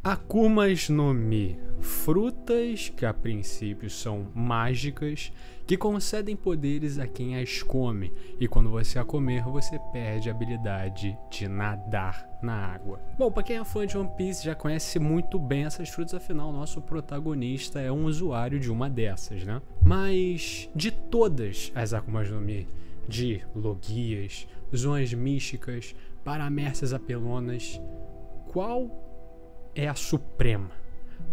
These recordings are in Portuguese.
Akumas no Mi, frutas que a princípio são mágicas, que concedem poderes a quem as come, e quando você a comer, você perde a habilidade de nadar na água. Bom, para quem é fã de One Piece já conhece muito bem essas frutas, afinal nosso protagonista é um usuário de uma dessas, né? Mas de todas as Akumas no Mi, de Logias, Zonas Místicas, Paramércias Apelonas, qual é a suprema?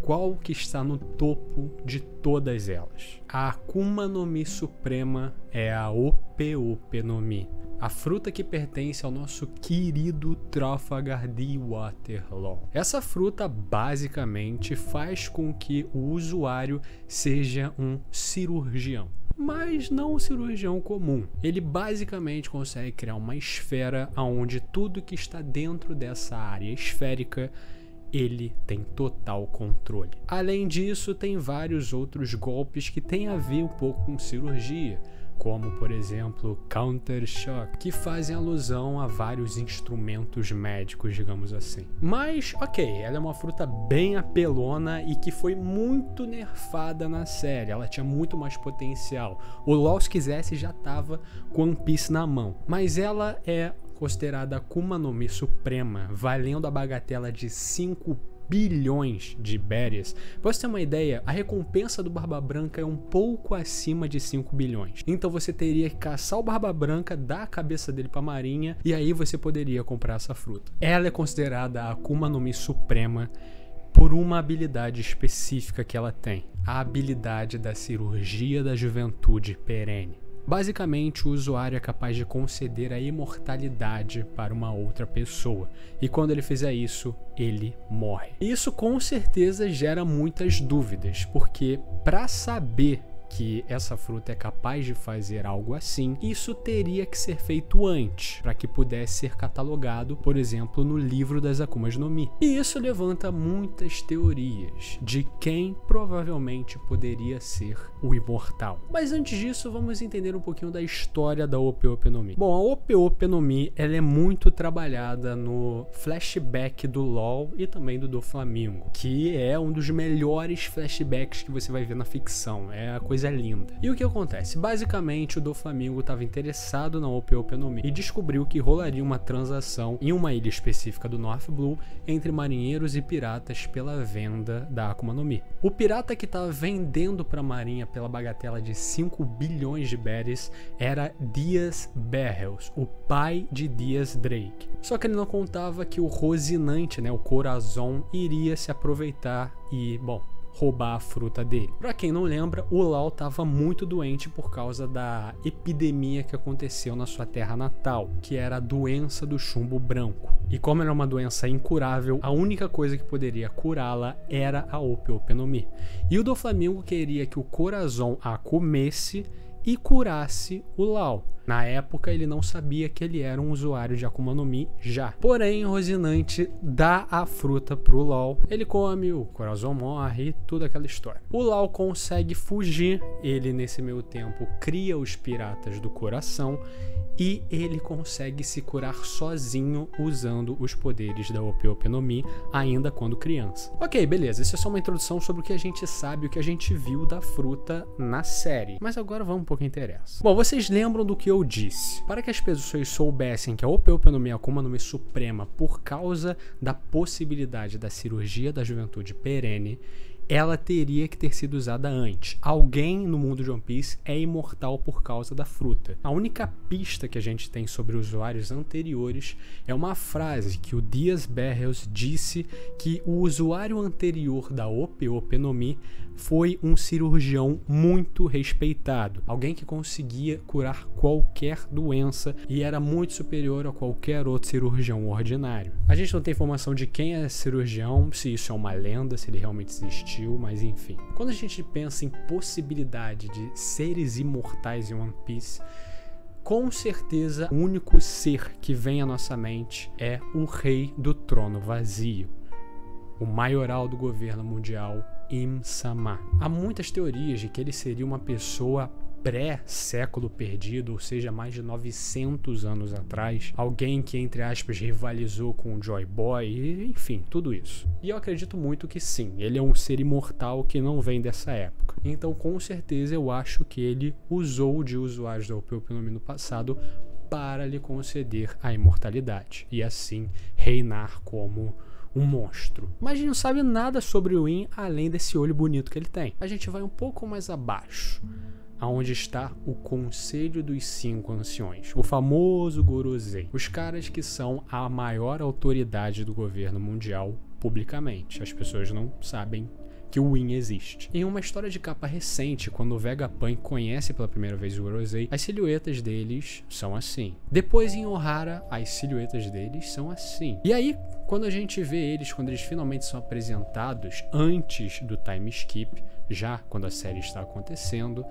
Qual que está no topo de todas elas? A Akuma no Mi suprema é a Ope Ope no Mi, a fruta que pertence ao nosso querido Trafalgar D. Waterloo. Essa fruta basicamente faz com que o usuário seja um cirurgião, mas não um cirurgião comum. Ele basicamente consegue criar uma esfera onde tudo que está dentro dessa área esférica ele tem total controle. Além disso, tem vários outros golpes que têm a ver um pouco com cirurgia, como por exemplo Counter Shock, que fazem alusão a vários instrumentos médicos, digamos assim. Mas ok, ela é uma fruta bem apelona e que foi muito nerfada na série. Ela tinha muito mais potencial. O LoL, se quisesse, já tava com One Piece na mão. Mas ela é considerada Akuma no Mi suprema, valendo a bagatela de 5 bilhões de berries. Pra você ter uma ideia, a recompensa do Barba Branca é um pouco acima de 5 bilhões. Então você teria que caçar o Barba Branca, dar a cabeça dele pra marinha, e aí você poderia comprar essa fruta. Ela é considerada a Akuma no Mi suprema por uma habilidade específica que ela tem. A habilidade da cirurgia da juventude perene. Basicamente, o usuário é capaz de conceder a imortalidade para uma outra pessoa, e quando ele fizer isso, ele morre. Isso com certeza gera muitas dúvidas, porque para saber que essa fruta é capaz de fazer algo assim, isso teria que ser feito antes, para que pudesse ser catalogado, por exemplo, no livro das Akumas no Mi. E isso levanta muitas teorias de quem provavelmente poderia ser o imortal. Mas antes disso, vamos entender um pouquinho da história da Ope Ope no Mi. Bom, a Ope Ope no Mi, ela é muito trabalhada no flashback do LoL e também do Doflamingo, que é um dos melhores flashbacks que você vai ver na ficção. É a coisa linda. E o que acontece? Basicamente, o Doflamingo estava interessado na Ope Ope no Mi e descobriu que rolaria uma transação em uma ilha específica do North Blue entre marinheiros e piratas pela venda da Akuma no Mi. O pirata que estava vendendo para a marinha pela bagatela de 5 bilhões de berries era Dias Barrels, o pai de Dias Drake. Só que ele não contava que o Rosinante, né, o Corazon, iria se aproveitar e, bom, roubar a fruta dele. Pra quem não lembra, o Lau estava muito doente por causa da epidemia que aconteceu na sua terra natal, que era a doença do chumbo branco. E como era uma doença incurável, a única coisa que poderia curá-la era a Ope Ope no Mi. E o Doflamingo queria que o Corazon a comesse e curasse o Lau. Na época, ele não sabia que ele era um usuário de Akuma no Mi já. Porém, Rosinante dá a fruta pro Lau. Ele come, o Corazon morre, toda aquela história. O Lau consegue fugir. Ele, nesse meio tempo, cria os piratas do coração. E ele consegue se curar sozinho usando os poderes da Ope Ope no Mi, ainda quando criança. Ok, beleza, isso é só uma introdução sobre o que a gente sabe, o que a gente viu da fruta na série. Mas agora vamos um pouco que interessa. Bom, vocês lembram do que eu disse? Para que as pessoas soubessem que a Ope Ope no Mi é a Akuma no Mi suprema por causa da possibilidade da cirurgia da juventude perene, ela teria que ter sido usada antes. Alguém no mundo de One Piece é imortal por causa da fruta. A única pista que a gente tem sobre usuários anteriores é uma frase que o Dias Barrels disse que o usuário anterior da Ope Ope no Mi foi um cirurgião muito respeitado. Alguém que conseguia curar qualquer doença e era muito superior a qualquer outro cirurgião ordinário. A gente não tem informação de quem é cirurgião, se isso é uma lenda, se ele realmente existiu, mas enfim. Quando a gente pensa em possibilidade de seres imortais em One Piece, com certeza o único ser que vem à nossa mente é o Rei do Trono Vazio, o maioral do governo mundial, Im-Sama. Há muitas teorias de que ele seria uma pessoa pré-século perdido, ou seja, mais de 900 anos atrás, alguém que, entre aspas, rivalizou com o Joy Boy, e, enfim, tudo isso. E eu acredito muito que sim, ele é um ser imortal que não vem dessa época. Então, com certeza, eu acho que ele usou de usuários da OP-Opinami no passado para lhe conceder a imortalidade, e assim reinar como um monstro. Mas a gente não sabe nada sobre o Yin além desse olho bonito que ele tem. A gente vai um pouco mais abaixo, aonde está o Conselho dos Cinco Anciões, o famoso Gorosei. Os caras que são a maior autoridade do governo mundial publicamente. As pessoas não sabem que o Yin existe. Em uma história de capa recente, quando o Vegapunk conhece pela primeira vez o Gorosei, as silhuetas deles são assim. Depois em Ohara, as silhuetas deles são assim. E aí, quando a gente vê eles, quando eles finalmente são apresentados antes do time skip, já quando a série está acontecendo,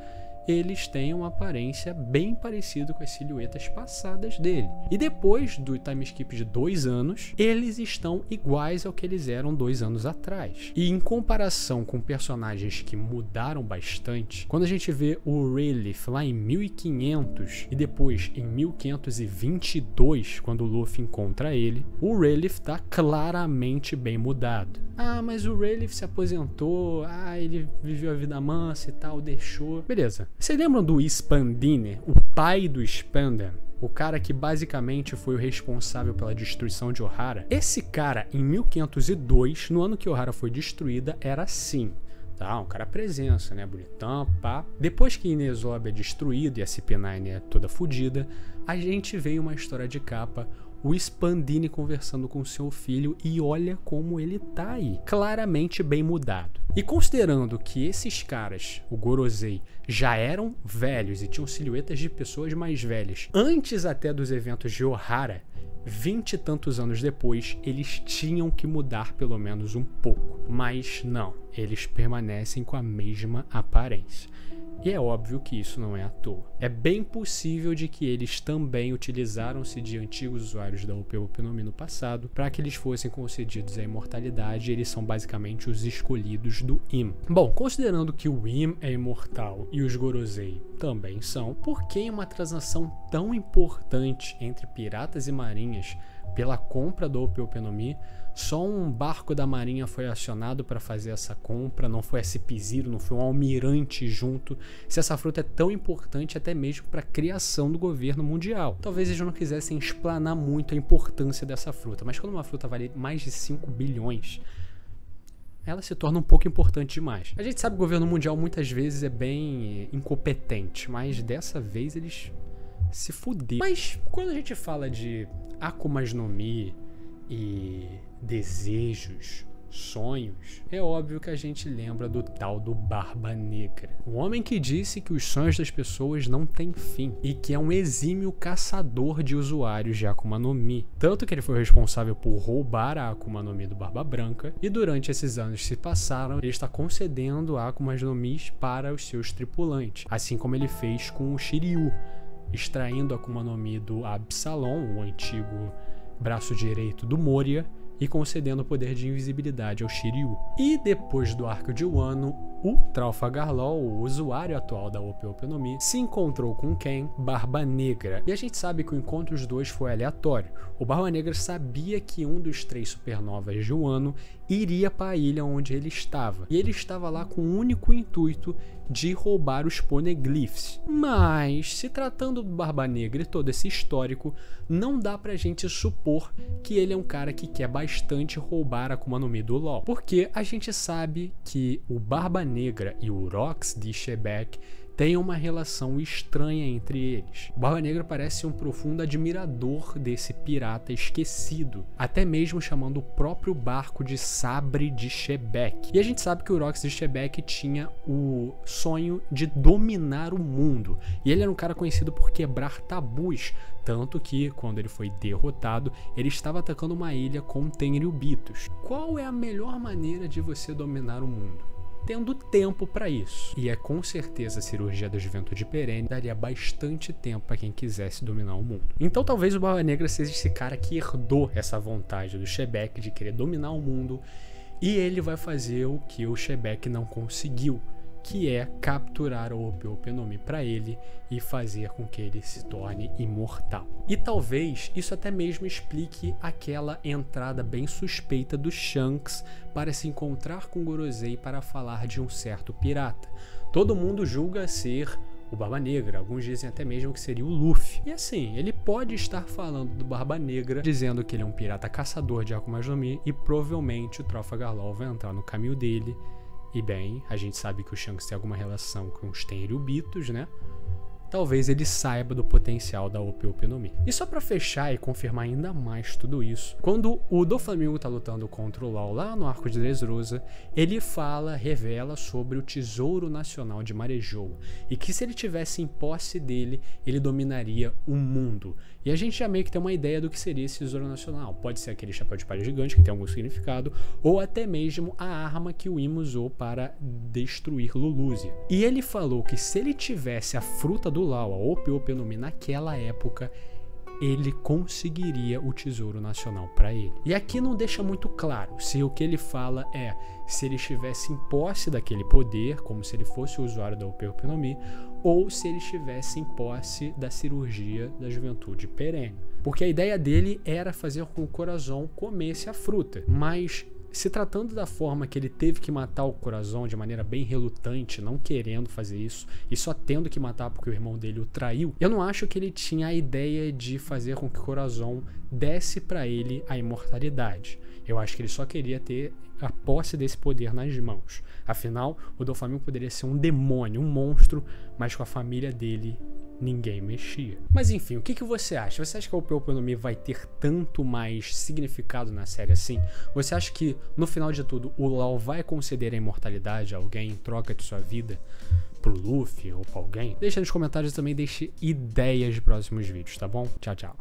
eles têm uma aparência bem parecida com as silhuetas passadas dele. E depois do time skip de 2 anos, eles estão iguais ao que eles eram 2 anos atrás. E em comparação com personagens que mudaram bastante, quando a gente vê o Rayleigh lá em 1500 e depois em 1522, quando o Luffy encontra ele, o Rayleigh está claramente bem mudado. Ah, mas o Rayleigh se aposentou, ele viveu a vida mansa e tal, deixou. Beleza. Vocês lembram do Spandine, o pai do Spanden? O cara que basicamente foi o responsável pela destruição de Ohara? Esse cara, em 1502, no ano que Ohara foi destruída, era assim. Tá, um cara presença, né? Bonitão, pá. Depois que Inesob é destruído e a CP9 é toda fodida, a gente vê uma história de capa, o Spandine conversando com seu filho, e olha como ele tá aí, claramente bem mudado. E considerando que esses caras, o Gorosei, já eram velhos e tinham silhuetas de pessoas mais velhas, antes até dos eventos de Ohara, 20 e tantos anos depois, eles tinham que mudar pelo menos um pouco. Mas não, eles permanecem com a mesma aparência. E é óbvio que isso não é à toa. É bem possível de que eles também utilizaram-se de antigos usuários da OP-Opinami no passado para que eles fossem concedidos a imortalidade, e eles são basicamente os escolhidos do Im. Bom, considerando que o Im é imortal e os Gorosei também são, por que uma transação tão importante entre piratas e marinhas pela compra do OP-Opinami, só um barco da marinha foi acionado para fazer essa compra, não foi a CP0, não foi um almirante junto, se essa fruta é tão importante até mesmo para a criação do governo mundial? Talvez eles não quisessem explanar muito a importância dessa fruta, mas quando uma fruta vale mais de 5 bilhões, ela se torna um pouco importante demais. A gente sabe que o governo mundial muitas vezes é bem incompetente, mas dessa vez eles se fuderam. Mas quando a gente fala de Akumas no Mi e desejos, sonhos, é óbvio que a gente lembra do tal do Barba Negra. Um homem que disse que os sonhos das pessoas não têm fim e que é um exímio caçador de usuários de Akuma no Mi. Tanto que ele foi responsável por roubar a Akuma no Mi do Barba Branca, e durante esses anos que se passaram, ele está concedendo Akumas no Mi para os seus tripulantes, assim como ele fez com o Shiryu, extraindo a Akuma no Mi do Absalom, o antigo braço direito do Moria, e concedendo o poder de invisibilidade ao Shiryu. E depois do arco de Wano, o Trafalgar Law, o usuário atual da OP-Opinami, se encontrou com Ken, Barba Negra. E a gente sabe que o encontro dos dois foi aleatório. O Barba Negra sabia que um dos 3 supernovas de Wano iria para a ilha onde ele estava. E ele estava lá com o único intuito de roubar os poneglyphs. Mas, se tratando do Barba Negra e todo esse histórico, não dá pra gente supor que ele é um cara que quer bastante roubar a Akuma no Mi do LoL. Porque a gente sabe que o Barba Negra e o Rox de Shebeck têm uma relação estranha entre eles. O Barba Negra parece um profundo admirador desse pirata esquecido, até mesmo chamando o próprio barco de Sabre de Shebeck. E a gente sabe que o Rox de Shebeck tinha o sonho de dominar o mundo, e ele era um cara conhecido por quebrar tabus, tanto que, quando ele foi derrotado, ele estava atacando uma ilha com Tenryubitos. Qual é a melhor maneira de você dominar o mundo? Tendo tempo para isso. E é com certeza a cirurgia da juventude perene daria bastante tempo para quem quisesse dominar o mundo. Então talvez o Barba Negra seja esse cara que herdou essa vontade do Shebeck de querer dominar o mundo, e ele vai fazer o que o Shebeck não conseguiu, que é capturar o Ope-Ope no Mi para ele e fazer com que ele se torne imortal. E talvez isso até mesmo explique aquela entrada bem suspeita do Shanks para se encontrar com Gorosei para falar de um certo pirata. Todo mundo julga ser o Barba Negra, alguns dizem até mesmo que seria o Luffy. E assim, ele pode estar falando do Barba Negra, dizendo que ele é um pirata caçador de Akuma no Mi, e provavelmente o Trafalgar Law vai entrar no caminho dele. E bem, a gente sabe que o Shanks tem alguma relação com os Tenryubitos, né? Talvez ele saiba do potencial da Ope-Ope no Mi. E só pra fechar e confirmar ainda mais tudo isso, quando o Doflamingo tá lutando contra o Law lá no arco de Dressrosa, ele revela sobre o Tesouro Nacional de Marejou, e que se ele tivesse em posse dele, ele dominaria o mundo. E a gente já meio que tem uma ideia do que seria esse Tesouro Nacional. Pode ser aquele chapéu de palha gigante, que tem algum significado, ou até mesmo a arma que o Imo usou para destruir Lulusia. E ele falou que se ele tivesse a fruta do Law, a Ope-Ope no Mi, naquela época, ele conseguiria o Tesouro Nacional para ele. E aqui não deixa muito claro se o que ele fala é se ele estivesse em posse daquele poder, como se ele fosse o usuário da Ope-Ope no Mi, ou se ele estivesse em posse da cirurgia da juventude perene. Porque a ideia dele era fazer com que o Corazon comesse a fruta, mas se tratando da forma que ele teve que matar o Corazon de maneira bem relutante, não querendo fazer isso e só tendo que matar porque o irmão dele o traiu, eu não acho que ele tinha a ideia de fazer com que o Corazon desse para ele a imortalidade. Eu acho que ele só queria ter a posse desse poder nas mãos. Afinal, o Doflamingo poderia ser um demônio, um monstro, mas com a família dele ninguém mexia. Mas enfim, o que você acha? Você acha que a Ope-Ope no Mi vai ter tanto mais significado na série assim? Você acha que, no final de tudo, o Law vai conceder a imortalidade a alguém em troca de sua vida? Pro Luffy ou pra alguém? Deixa nos comentários e também deixe ideias de próximos vídeos, tá bom? Tchau, tchau.